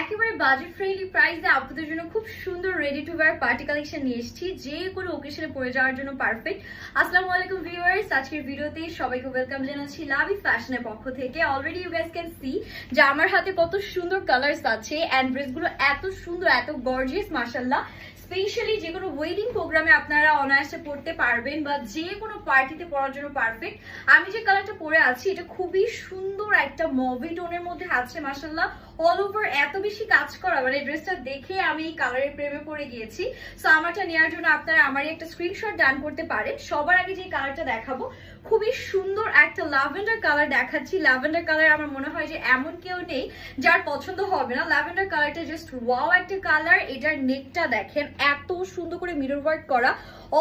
একেবারে budget friendly প্রাইসে আপনাদের জন্য খুব সুন্দর ready to wire party collection নিয়ে এসেছি, যে কোনো ওকেশনে পরে যাওয়ার জন্য পারফেক্ট। আসসালামু আলাইকুম ভিউয়ার্স, আজকের ভিডিওতে সবাইকে ওয়েলকাম জানাচ্ছি লাভি ফ্যাশনের পক্ষ থেকে। Already you guys can see যে আমার হাতে কত সুন্দর কালার্স আছে এন্ড ড্রেসগুলো এত সুন্দর, এত গর্জিয়াস মাশাআল্লাহ। স্পেশালি যে কোনো ওয়েডিং প্রোগ্রামে আপনারা অনায়াসে পড়তে পারবেন বা যে কোনো পার্টিতে পরার জন্য পারফেক্ট। আমি যে কালারটা পরে আছি এটা খুবই সুন্দর একটা মভি টোনের মধ্যে আছে মাশাআল্লাহ। অল ওভার এত বেশি কাজ করা, মানে ড্রেসটা দেখে আমি এই কালারের প্রেমে পড়ে গিয়েছি। সো আমারটা নেওয়ার জন্য আপনারা আমারই একটা স্ক্রিনশট ডান করতে পারেন। সবার আগে যে কালারটা দেখাবো খুবই সুন্দর একটা ল্যাভেন্ডার কালার দেখাচ্ছি। ল্যাভেন্ডার কালার আমার মনে হয় যে এমন কেউ নেই যার পছন্দ হবে না। ল্যাভেন্ডার কালারটা জাস্ট ওয়াও একটা কালার। এটার নেকটা দেখেন এত সুন্দর করে মিরর ওয়ার্ক করা,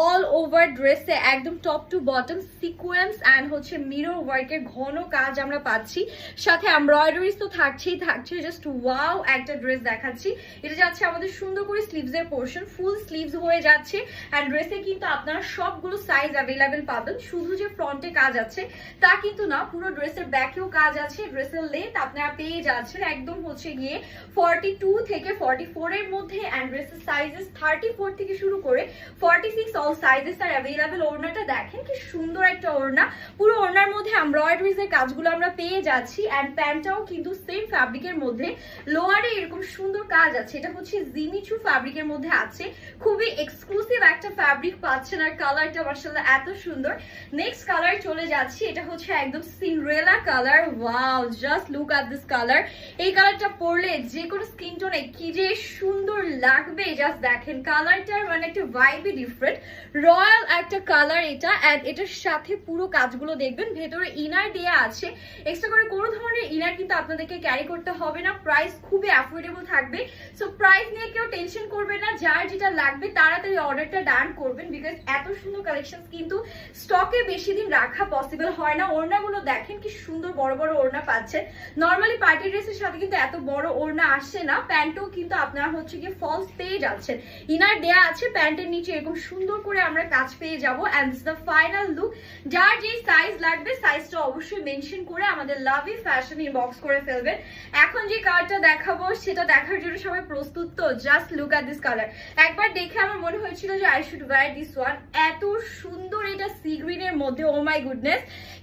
অল ওভার ড্রেসে একদম top to bottom sequence and হচ্ছে মিরর ওয়ার্কের ঘন কাজ আমরা পাচ্ছি, সাথে এমব্রয়ডারিজ তো থাকছেই থাকছে। জাস্ট ওয়াও একটা ড্রেস দেখাচ্ছি। এটা যাচ্ছে আমাদের সুন্দর করে স্লিভসের পোর্শন, ফুল স্লিভস হয়ে যাচ্ছে অ্যান্ড ড্রেসে কিন্তু আপনারা সবগুলো সাইজ অ্যাভেলেবেল পাবেন। শুধু যে ফ্রন্টে কাজ আছে তা কিন্তু না, পুরো ড্রেসের ব্যাকেও কাজ আছে। ড্রেসের লেন্থ আপনারা পেয়ে যাচ্ছেন একদম হচ্ছে গিয়ে 42 থেকে 44 এর মধ্যে অ্যান্ড ড্রেসের সাইজেস 34 থেকে শুরু করে 46 অল সাইজেস আর অ্যাভেলেবেল। ওড়নাটা দেখেন কি সুন্দর একটা ওড়না, পুরো ওড়নার মধ্যে এমব্রয়ডারিজ এর কাজগুলো আমরা পেয়ে যাচ্ছি অ্যান্ড প্যান্টটাও কিন্তু সেম ফ্যাব্রিকের মধ্যে, লোয়ারে এরকম সুন্দর কাজ আছে। এটা হচ্ছে জিমিচু ফ্যাব্রিকের মধ্যে আছে, খুবই এক্সক্লুসিভ একটা ফ্যাব্রিক পাচ্ছেন আর কালারটা মাশাআল্লাহ এত সুন্দর। নেক্সট কালার চলে যাচ্ছি, এটা হচ্ছে একদম Cinderella colour. Wow, just look at this colour. এই কালারটা পরলে যে কোনো স্কিন টোনে কি যে সুন্দর লাগবে, জাস্ট দেখেন কালারটার মানে একটা ভাইবই ডিফারেন্ট। রয়্যাল একটা কালার এটা অ্যান্ড এটার সাথে পুরো কাজগুলো দেখবেন। ভেতরে ইনার দেয়া আছে, এক্সট্রা করে কোনো ধরনের ইনার কিন্তু আপনাদেরকে ক্যারি করতে হবে না। প্রাইস খুবই অ্যাফোর্ডেবল থাকবে। সো প্রাইস নিয়ে কেউ টেনশন করবেন না, যার যেটা লাগবে তাড়াতাড়ি অর্ডারটা ডান করবেন, বিকজ এত সুন্দর কালেকশন কিন্তু স্টকে বেশি দিন রাখা পসিবল হয় না। ওড়নাগুলো দেখেন কি সুন্দর বড় বড় ওড়না পাচ্ছেন। নর্মালি পার্টি ড্রেসের সাথে কিন্তু এত বড় ওড়না আসে না। প্যান্টও কিন্তু আপনারা হচ্ছে গিয়ে ফলস পেয়ে যাচ্ছেন, ইনার দেয়া আছে। প্যান্টের নিচে এরকম সুন্দর করে আমরা কাজ পেয়ে যাবো অ্যান্ড দ্য ফাইনাল লুক। যার যে সাইজ লাগবে সাইজটা অবশ্যই মেনশন করে আমাদের লাভি ফ্যাশন ইনবক্স করে ফেলবেন। এখন যে কালারটা দেখাবো সেটা দেখার জন্য সবাই প্রস্তুত তো? Just look at this colour. একবার দেখে আমার মনে হয়েছিল যে I should wear this one. এত সুন্দর এটা সি গ্রিনের মধ্যে, ও মাই গুডনেস।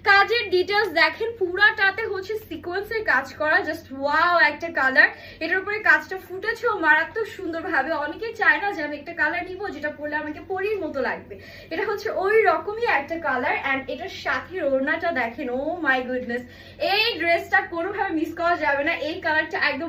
কাজের ডিটেলস দেখেন, পুরাটাতে হচ্ছে সিকোয়েন্সের কাজ করা, জাস্ট ওয়াও একটা কালার। এটার উপরে কাজটা ফুটেছে মারাত্মক সুন্দর ভাবে। অনেকে চায় না যে আমি একটা কালার নিব যেটা পরলে আমাকে পরীর মতো লাগবে, এটা হচ্ছে ওই রকমই একটা কালার অ্যান্ড এটার সাথে ওড়নাটা দেখেন, ও মাই গুডনেস। এই ড্রেসটা কোনোভাবে মিস করা যাবে না। এই কালারটা একদম